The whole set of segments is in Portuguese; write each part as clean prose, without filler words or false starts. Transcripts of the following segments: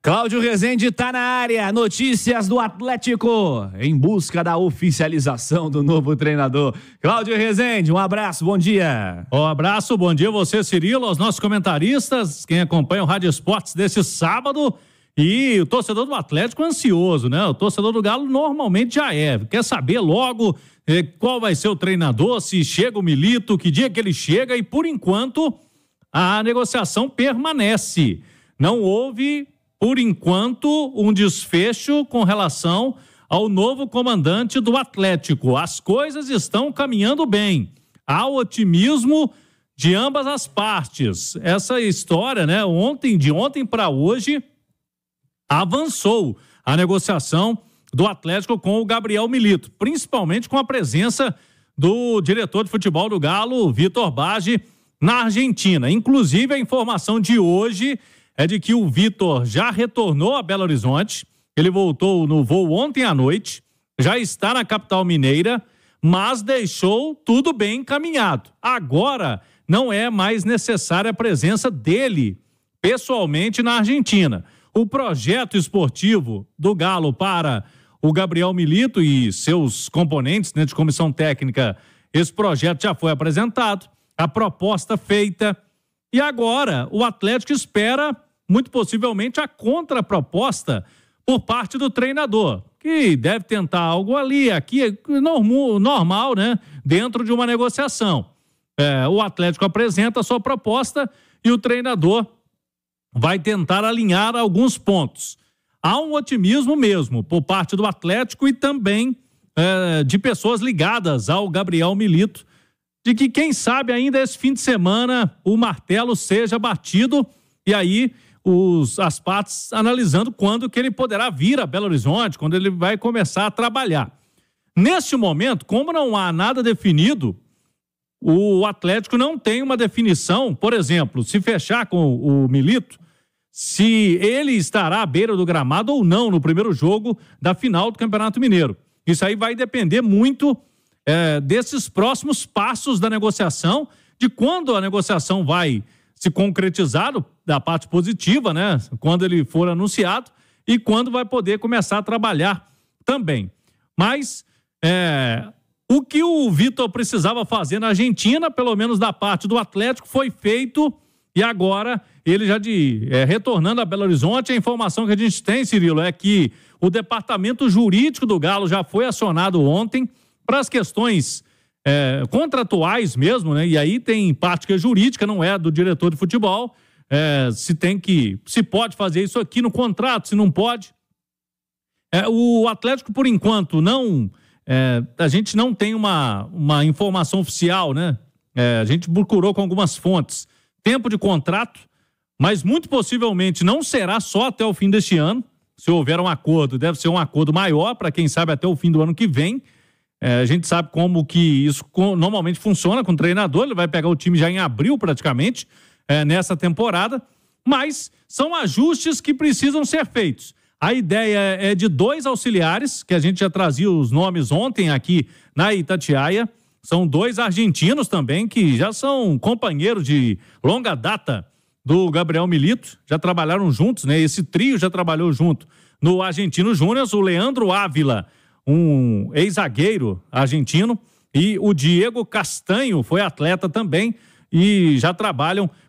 Cláudio Rezende tá na área, notícias do Atlético, em busca da oficialização do novo treinador. Cláudio Rezende, um abraço, bom dia. Um abraço, bom dia a você, Cirilo, aos nossos comentaristas, quem acompanha o Rádio Esportes desse sábado, e o torcedor do Atlético ansioso, né? O torcedor do Galo normalmente já quer saber logo qual vai ser o treinador, se chega o Milito, que dia que ele chega, e por enquanto a negociação permanece. Não houve, por enquanto, um desfecho com relação ao novo comandante do Atlético. As coisas estão caminhando bem. Há otimismo de ambas as partes. Essa história, né? De ontem para hoje, avançou a negociação do Atlético com o Gabriel Milito, principalmente com a presença do diretor de futebol do Galo, Vitor Baggi, na Argentina. Inclusive, a informação de hoje é de que o Vitor já retornou a Belo Horizonte, ele voltou no voo ontem à noite, já está na capital mineira, mas deixou tudo bem encaminhado. Agora não é mais necessária a presença dele pessoalmente na Argentina. O projeto esportivo do Galo para o Gabriel Milito e seus componentes, né, de comissão técnica, esse projeto já foi apresentado, a proposta feita, e agora o Atlético espera, muito possivelmente, a contraproposta por parte do treinador, que deve tentar algo ali, aqui, normal, né, dentro de uma negociação. O Atlético apresenta a sua proposta e o treinador vai tentar alinhar alguns pontos. Há um otimismo mesmo por parte do Atlético e também de pessoas ligadas ao Gabriel Milito, de que quem sabe ainda esse fim de semana o martelo seja batido e aí as partes analisando quando que ele poderá vir a Belo Horizonte, quando ele vai começar a trabalhar. Neste momento, como não há nada definido, o Atlético não tem uma definição, por exemplo, se fechar com o Milito, se ele estará à beira do gramado ou não no primeiro jogo da final do Campeonato Mineiro. Isso aí vai depender muito desses próximos passos da negociação, de quando a negociação vai se concretizar da parte positiva, né? Quando ele for anunciado e quando vai poder começar a trabalhar também. Mas o que o Vitor precisava fazer na Argentina, pelo menos da parte do Atlético, foi feito e agora ele já retornando a Belo Horizonte. A informação que a gente tem, Cirilo, é que o departamento jurídico do Galo já foi acionado ontem para as questões contratuais mesmo, né? E aí tem parte que é jurídica, não é do diretor de futebol, se pode fazer isso aqui no contrato, se não pode. O Atlético, por enquanto, não... a gente não tem uma informação oficial, né? A gente procurou com algumas fontes. Tempo de contrato, mas muito possivelmente não será só até o fim deste ano. Se houver um acordo, deve ser um acordo maior, para quem sabe até o fim do ano que vem. A gente sabe como que isso normalmente funciona com o treinador, ele vai pegar o time já em abril praticamente, nessa temporada, mas são ajustes que precisam ser feitos. A ideia é de 2 auxiliares, que a gente já trazia os nomes ontem aqui na Itatiaia. São 2 argentinos também, que já são companheiros de longa data do Gabriel Milito. Já trabalharam juntos, né? Esse trio já trabalhou junto no Argentino Júnior. O Leandro Ávila, um ex-zagueiro argentino, e o Diego Castanho foi atleta também e já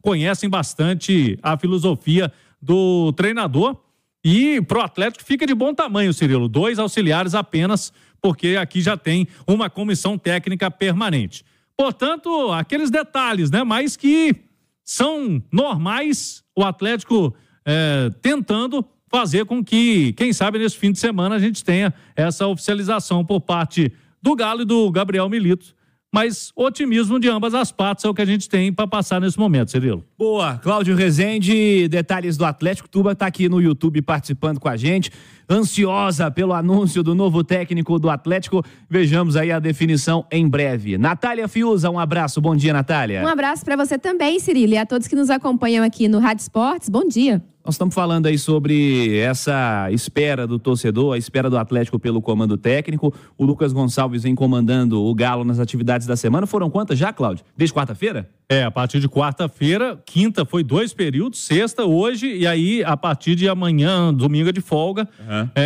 conhecem bastante a filosofia do treinador. E pro Atlético fica de bom tamanho, Cirilo, 2 auxiliares apenas, porque aqui já tem uma comissão técnica permanente. Portanto, aqueles detalhes, né, mas que são normais, o Atlético tentando fazer com que, quem sabe, nesse fim de semana a gente tenha essa oficialização por parte do Galo e do Gabriel Milito. Mas otimismo de ambas as partes é o que a gente tem para passar nesse momento, Cirilo. Boa, Cláudio Rezende, detalhes do Atlético. Tuba está aqui no YouTube participando com a gente, ansiosa pelo anúncio do novo técnico do Atlético. Vejamos aí a definição em breve. Natália Fiuza, um abraço. Bom dia, Natália. Um abraço para você também, Cirilo, e a todos que nos acompanham aqui no Rádio Esportes. Bom dia. Nós estamos falando aí sobre essa espera do torcedor, a espera do Atlético pelo comando técnico. O Lucas Gonçalves vem comandando o Galo nas atividades da semana. Foram quantas já, Cláudio? Desde quarta-feira? A partir de quarta-feira, quinta foi 2 períodos, sexta hoje, e aí a partir de amanhã, domingo é de folga.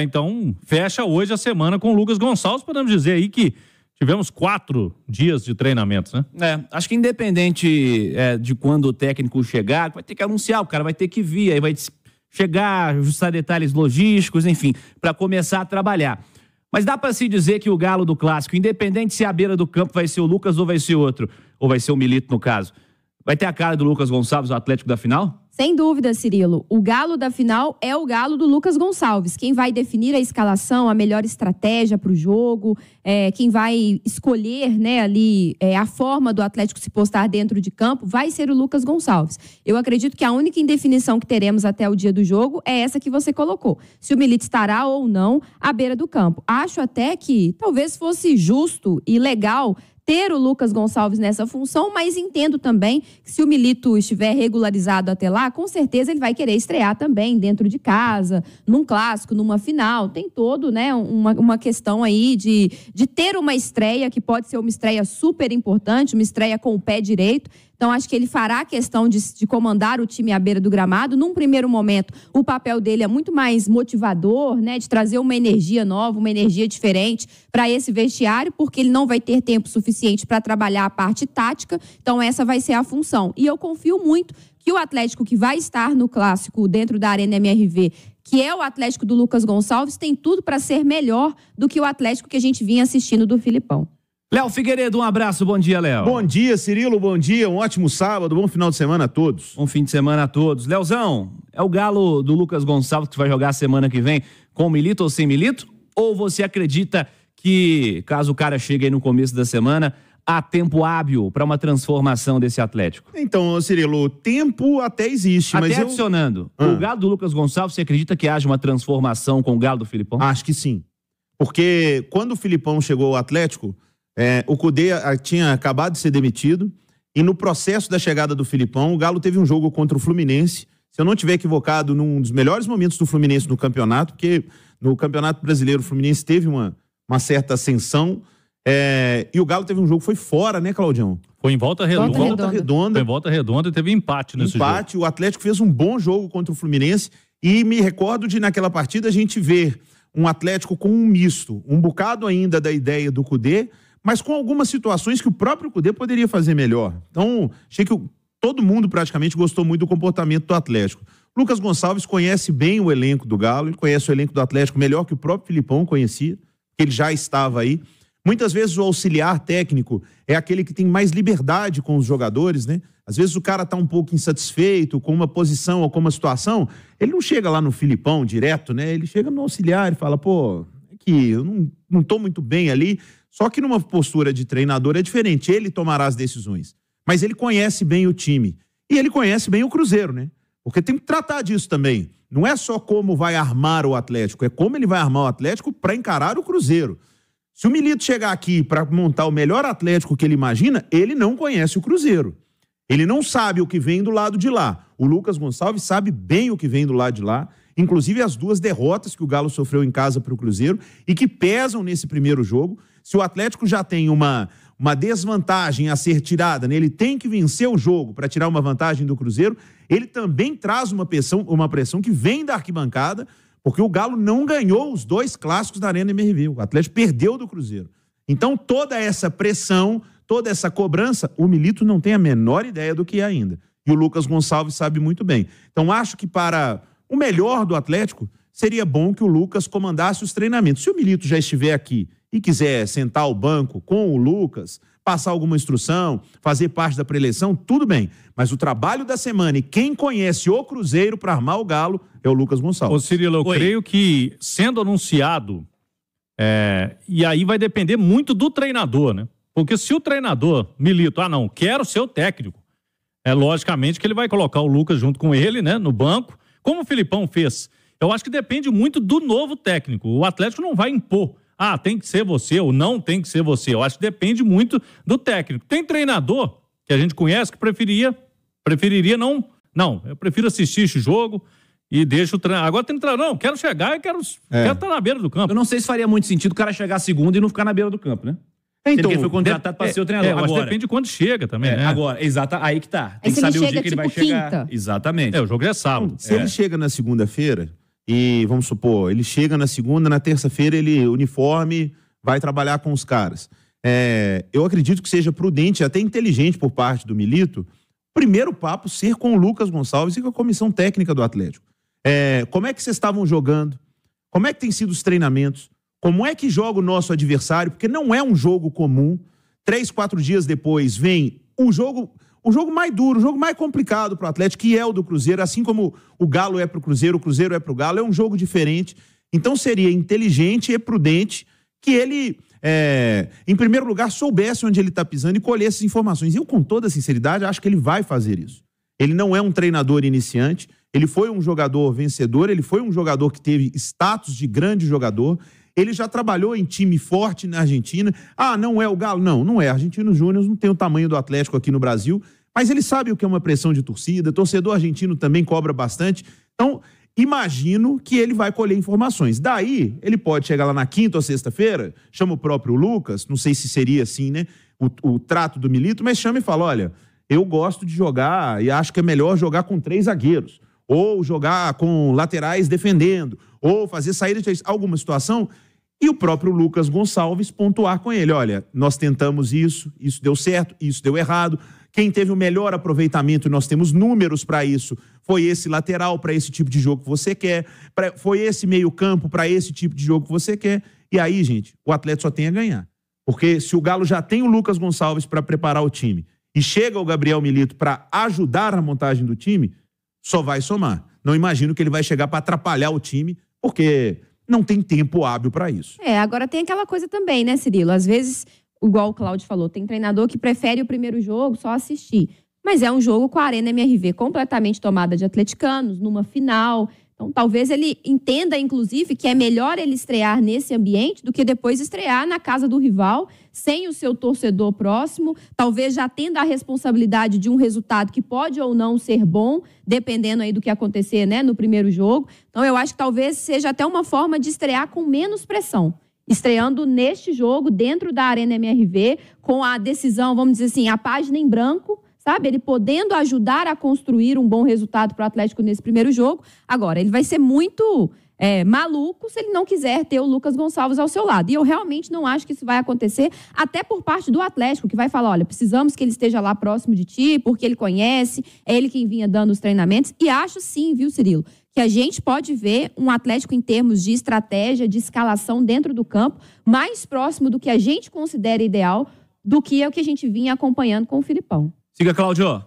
Então, fecha hoje a semana com o Lucas Gonçalves. Podemos dizer aí que tivemos 4 dias de treinamentos, né? Acho que independente de quando o técnico chegar, vai ter que anunciar, o cara vai ter que vir, aí vai chegar, ajustar detalhes logísticos, enfim, para começar a trabalhar. Mas dá para se dizer que o Galo do Clássico, independente se a beira do campo vai ser o Lucas ou vai ser outro, ou vai ser o Milito no caso, vai ter a cara do Lucas Gonçalves, o Atlético da final? Sem dúvida, Cirilo. O Galo da final é o Galo do Lucas Gonçalves. Quem vai definir a escalação, a melhor estratégia para o jogo, quem vai escolher, né, ali a forma do Atlético se postar dentro de campo, vai ser o Lucas Gonçalves. Eu acredito que a única indefinição que teremos até o dia do jogo é essa que você colocou. Se o Milito estará ou não à beira do campo. Acho até que talvez fosse justo e legal ter o Lucas Gonçalves nessa função, mas entendo também que se o Milito estiver regularizado até lá, com certeza ele vai querer estrear também dentro de casa, num clássico, numa final. Tem todo, né, uma questão aí de ter uma estreia, que pode ser uma estreia super importante, uma estreia com o pé direito. Então, acho que ele fará questão de comandar o time à beira do gramado. Num primeiro momento, o papel dele é muito mais motivador, né? De trazer uma energia nova, uma energia diferente para esse vestiário, porque ele não vai ter tempo suficiente para trabalhar a parte tática. Então, essa vai ser a função. E eu confio muito que o Atlético que vai estar no Clássico dentro da Arena MRV, que é o Atlético do Lucas Gonçalves, tem tudo para ser melhor do que o Atlético que a gente vinha assistindo do Filipão. Léo Figueiredo, um abraço, bom dia, Léo. Bom dia, Cirilo, bom dia, um ótimo sábado, bom final de semana a todos. Bom fim de semana a todos. Léozão, é o Galo do Lucas Gonçalves que vai jogar a semana que vem com Milito ou sem Milito? Ou você acredita que, caso o cara chegue aí no começo da semana, há tempo hábil para uma transformação desse Atlético? Então, Cirilo, tempo até existe, até mas adicionando, o Galo do Lucas Gonçalves, você acredita que haja uma transformação com o Galo do Filipão? Acho que sim, porque quando o Filipão chegou ao Atlético, o Cudê tinha acabado de ser demitido e no processo da chegada do Filipão, o Galo teve um jogo contra o Fluminense, se eu não estiver equivocado, num dos melhores momentos do Fluminense no campeonato, porque no Campeonato Brasileiro o Fluminense teve uma certa ascensão, e o Galo teve um jogo, foi fora, né, Claudião? Foi em Volta Redonda. Foi em Volta Redonda e teve empate nesse jogo. O Atlético fez um bom jogo contra o Fluminense e me recordo de naquela partida a gente ver um Atlético com um misto, um bocado ainda da ideia do Cudê, mas com algumas situações que o próprio Cudê poderia fazer melhor. Então, achei que todo mundo praticamente gostou muito do comportamento do Atlético. Lucas Gonçalves conhece bem o elenco do Galo, ele conhece o elenco do Atlético melhor que o próprio Filipão conhecia, que ele já estava aí. Muitas vezes o auxiliar técnico é aquele que tem mais liberdade com os jogadores, né? Às vezes o cara tá um pouco insatisfeito com uma posição ou com uma situação, ele não chega lá no Filipão direto, né? Ele chega no auxiliar e fala, pô, é que eu não tô muito bem ali. Só que numa postura de treinador é diferente, ele tomará as decisões. Mas ele conhece bem o time. E ele conhece bem o Cruzeiro, né? Porque tem que tratar disso também. Não é só como vai armar o Atlético, é como ele vai armar o Atlético para encarar o Cruzeiro. Se o Milito chegar aqui para montar o melhor Atlético que ele imagina, ele não conhece o Cruzeiro. Ele não sabe o que vem do lado de lá. O Lucas Gonçalves sabe bem o que vem do lado de lá. Inclusive as 2 derrotas que o Galo sofreu em casa para o Cruzeiro e que pesam nesse primeiro jogo. Se o Atlético já tem uma desvantagem a ser tirada, né? Ele tem que vencer o jogo para tirar uma vantagem do Cruzeiro, ele também traz uma pressão que vem da arquibancada, porque o Galo não ganhou os 2 clássicos da Arena MRV, o Atlético perdeu do Cruzeiro. Então toda essa pressão, toda essa cobrança, o Milito não tem a menor ideia do que é ainda. E o Lucas Gonçalves sabe muito bem. Então acho que para o melhor do Atlético, seria bom que o Lucas comandasse os treinamentos. Se o Milito já estiver aqui e quiser sentar ao banco com o Lucas, passar alguma instrução, fazer parte da preleção, tudo bem. Mas o trabalho da semana e quem conhece o Cruzeiro para armar o Galo é o Lucas Gonçalves. Ô Cirilo, eu creio que sendo anunciado, e aí vai depender muito do treinador, né? Porque se o treinador, Milito, não, quero ser o técnico, logicamente que ele vai colocar o Lucas junto com ele, né, no banco, como o Filipão fez. Eu acho que depende muito do novo técnico. O Atlético não vai impor, tem que ser você ou não tem que ser você. Eu acho que depende muito do técnico. Tem treinador que a gente conhece que preferiria não, eu prefiro assistir esse jogo e deixa o treinador. Agora tem que treinar, não, quero chegar e quero estar na beira do campo. Eu não sei se faria muito sentido o cara chegar segundo e não ficar na beira do campo, né? Então, ele foi contratado para ser o treinador. Mas agora, depende de quando chega também, né? Agora, exato, aí que tá. Aí Tem que se ele saber o dia chega, que ele vai tipo, chegar. quinta. Exatamente. O jogo é sábado. Se ele chega na segunda-feira e, vamos supor, ele chega na segunda, na terça-feira ele uniforme, vai trabalhar com os caras. Eu acredito que seja prudente, até inteligente por parte do Milito, primeiro papo ser com o Lucas Gonçalves e com a comissão técnica do Atlético. Como é que vocês estavam jogando? Como é que tem sido os treinamentos? Como é que joga o nosso adversário? Porque não é um jogo comum. 3, 4 dias depois vem o jogo mais duro, o jogo mais complicado para o Atlético, que é o do Cruzeiro, assim como o Galo é para o Cruzeiro é para o Galo, é um jogo diferente. Então seria inteligente e prudente que ele, em primeiro lugar, soubesse onde ele está pisando e colhesse essas informações. E eu, com toda sinceridade, acho que ele vai fazer isso. Ele não é um treinador iniciante, ele foi um jogador vencedor, ele foi um jogador que teve status de grande jogador. Ele já trabalhou em time forte na Argentina. Não é o Galo? Não é. Argentinos Júnior não tem o tamanho do Atlético aqui no Brasil, mas ele sabe o que é uma pressão de torcida. Torcedor argentino também cobra bastante. Então, imagino que ele vai colher informações. Daí, ele pode chegar lá na quinta ou sexta-feira, chama o próprio Lucas, não sei se seria assim, né, o trato do Milito, mas chama e fala, olha, eu gosto de jogar e acho que é melhor jogar com 3 zagueiros, ou jogar com laterais defendendo, ou fazer saída de alguma situação, e o próprio Lucas Gonçalves pontuar com ele, olha, nós tentamos isso deu certo, isso deu errado, quem teve o melhor aproveitamento, nós temos números para isso, foi esse lateral para esse tipo de jogo que você quer, foi esse meio campo para esse tipo de jogo que você quer, e aí, gente, o Atlético só tem a ganhar, porque se o Galo já tem o Lucas Gonçalves para preparar o time, e chega o Gabriel Milito para ajudar na montagem do time, só vai somar. Não imagino que ele vai chegar para atrapalhar o time, porque não tem tempo hábil para isso. Agora tem aquela coisa também, né, Cirilo? Às vezes, igual o Cláudio falou, tem treinador que prefere o primeiro jogo só assistir. Mas é um jogo com a Arena MRV completamente tomada de atleticanos, numa final. Então, talvez ele entenda, inclusive, que é melhor ele estrear nesse ambiente do que depois estrear na casa do rival, sem o seu torcedor próximo, talvez já tendo a responsabilidade de um resultado que pode ou não ser bom, dependendo aí do que acontecer, né, no primeiro jogo. Então, eu acho que talvez seja até uma forma de estrear com menos pressão. Estreando neste jogo, dentro da Arena MRV, com a decisão, vamos dizer assim, a página em branco, sabe? Ele podendo ajudar a construir um bom resultado para o Atlético nesse primeiro jogo. Agora, ele vai ser muito maluco se ele não quiser ter o Lucas Gonçalves ao seu lado. E eu realmente não acho que isso vai acontecer, até por parte do Atlético, que vai falar, olha, precisamos que ele esteja lá próximo de ti, porque ele conhece, é ele quem vinha dando os treinamentos. E acho sim, viu, Cirilo, que a gente pode ver um Atlético em termos de estratégia, de escalação dentro do campo, mais próximo do que a gente considera ideal do que é o que a gente vinha acompanhando com o Filipão. Siga, Cláudio.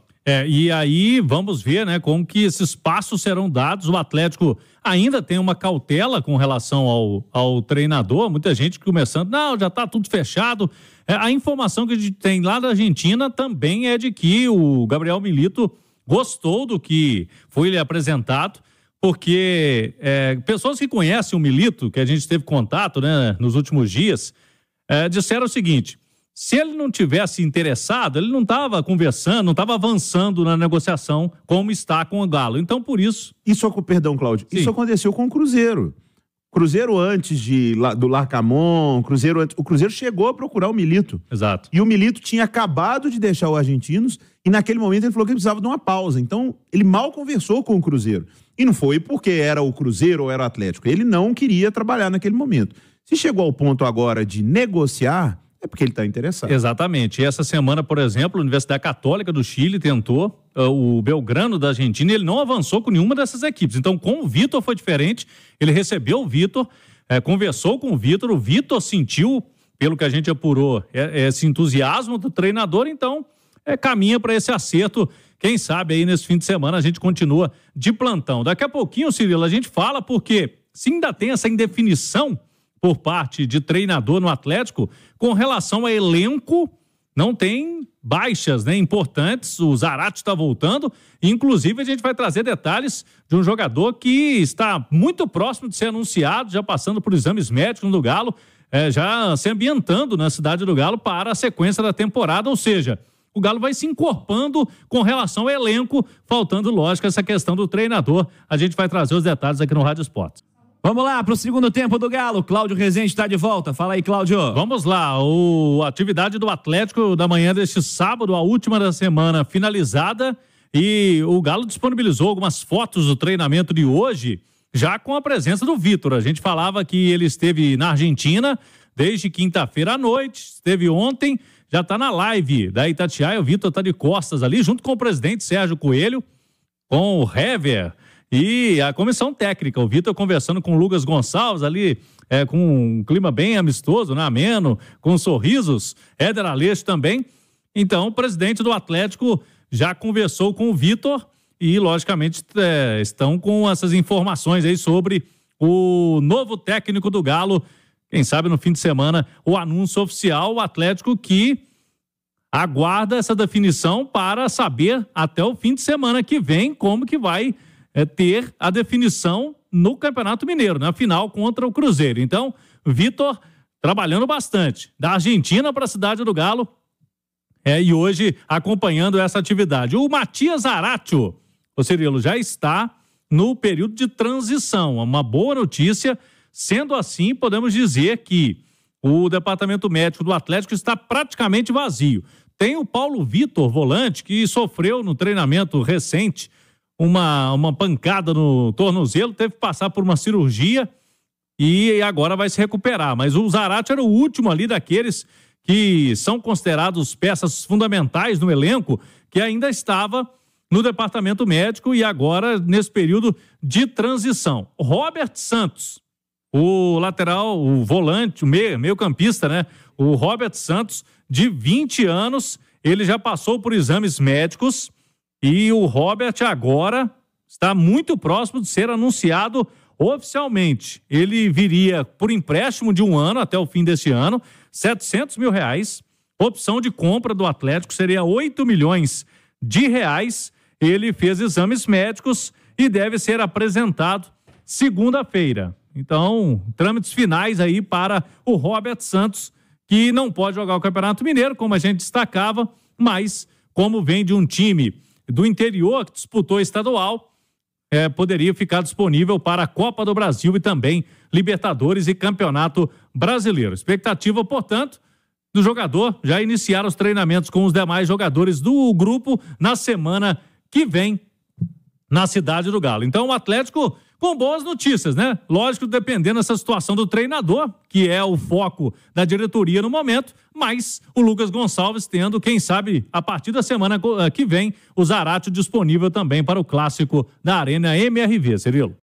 E aí vamos ver, né, como que esses passos serão dados. O Atlético ainda tem uma cautela com relação ao treinador, muita gente começando, não, já está tudo fechado. A informação que a gente tem lá da Argentina também é de que o Gabriel Milito gostou do que foi lhe apresentado, porque pessoas que conhecem o Milito, que a gente teve contato, né, nos últimos dias, disseram o seguinte: se ele não tivesse interessado, ele não estava conversando, não estava avançando na negociação como está com o Galo. Então, por isso... Perdão, Cláudio. Sim. Isso aconteceu com o Cruzeiro. Cruzeiro antes do Larcamon, o Cruzeiro chegou a procurar o Milito. Exato. E o Milito tinha acabado de deixar o Argentinos e naquele momento ele falou que ele precisava de uma pausa. Então, ele mal conversou com o Cruzeiro. E não foi porque era o Cruzeiro ou era o Atlético. Ele não queria trabalhar naquele momento. Se chegou ao ponto agora de negociar, é porque ele está interessado. Exatamente. E essa semana, por exemplo, a Universidade Católica do Chile tentou, o Belgrano da Argentina, ele não avançou com nenhuma dessas equipes. Então, com o Vitor foi diferente. Ele recebeu o Vitor, conversou com o Vitor sentiu, pelo que a gente apurou, esse entusiasmo do treinador, então caminha para esse acerto. Quem sabe aí nesse fim de semana a gente continua de plantão. Daqui a pouquinho, Cirilo, a gente fala porque se ainda tem essa indefinição por parte de treinador no Atlético, com relação a elenco, não tem baixas, né, importantes. O Zarate está voltando, inclusive a gente vai trazer detalhes de um jogador que está muito próximo de ser anunciado, já passando por exames médicos no Galo, já se ambientando na cidade do Galo para a sequência da temporada, ou seja, o Galo vai se encorpando com relação ao elenco, faltando, lógico, essa questão do treinador. A gente vai trazer os detalhes aqui no Rádio Esportes. Vamos lá para o segundo tempo do Galo. Cláudio Rezende está de volta. Fala aí, Cláudio. Vamos lá. A atividade do Atlético da manhã deste sábado, a última da semana finalizada. E o Galo disponibilizou algumas fotos do treinamento de hoje, já com a presença do Vitor. A gente falava que ele esteve na Argentina desde quinta-feira à noite, esteve ontem, já está na live da Itatiaia. O Vitor está de costas ali, junto com o presidente Sérgio Coelho, com o Hever e a comissão técnica. O Vitor conversando com o Lucas Gonçalves ali, com um clima bem amistoso, né? Ameno, com sorrisos. Éder Aleixo também. Então, o presidente do Atlético já conversou com o Vitor e, logicamente, estão com essas informações aí sobre o novo técnico do Galo. Quem sabe no fim de semana o anúncio oficial, o Atlético que aguarda essa definição para saber até o fim de semana que vem como que vai ter a definição no Campeonato Mineiro, na final contra o Cruzeiro. Então, Vitor trabalhando bastante, da Argentina para a cidade do Galo, e hoje acompanhando essa atividade. O Matias Aratio, o Cirilo, já está no período de transição, uma boa notícia. Sendo assim, podemos dizer que o departamento médico do Atlético está praticamente vazio. Tem o Paulo Vitor, volante, que sofreu no treinamento recente uma pancada no tornozelo, teve que passar por uma cirurgia e agora vai se recuperar. Mas o Zarate era o último ali daqueles que são considerados peças fundamentais no elenco, que ainda estava no departamento médico e agora nesse período de transição. Robert Santos, o lateral, o volante, o meio-campista, né? O Robert Santos, de 20 anos, ele já passou por exames médicos e o Robert agora está muito próximo de ser anunciado oficialmente. Ele viria por empréstimo de 1 ano até o fim deste ano, R$700 mil. Opção de compra do Atlético seria R$8 milhões. Ele fez exames médicos e deve ser apresentado segunda-feira. Então, trâmites finais aí para o Robert Santos, que não pode jogar o Campeonato Mineiro, como a gente destacava, mas como vem de um time do interior que disputou estadual, poderia ficar disponível para a Copa do Brasil e também Libertadores e Campeonato Brasileiro. Expectativa, portanto, do jogador já iniciar os treinamentos com os demais jogadores do grupo na semana que vem na cidade do Galo. Então, o Atlético com boas notícias, né? Lógico, dependendo dessa situação do treinador, que é o foco da diretoria no momento, mas o Lucas Gonçalves tendo, quem sabe, a partir da semana que vem, o Zarate disponível também para o clássico da Arena MRV, Cirilo.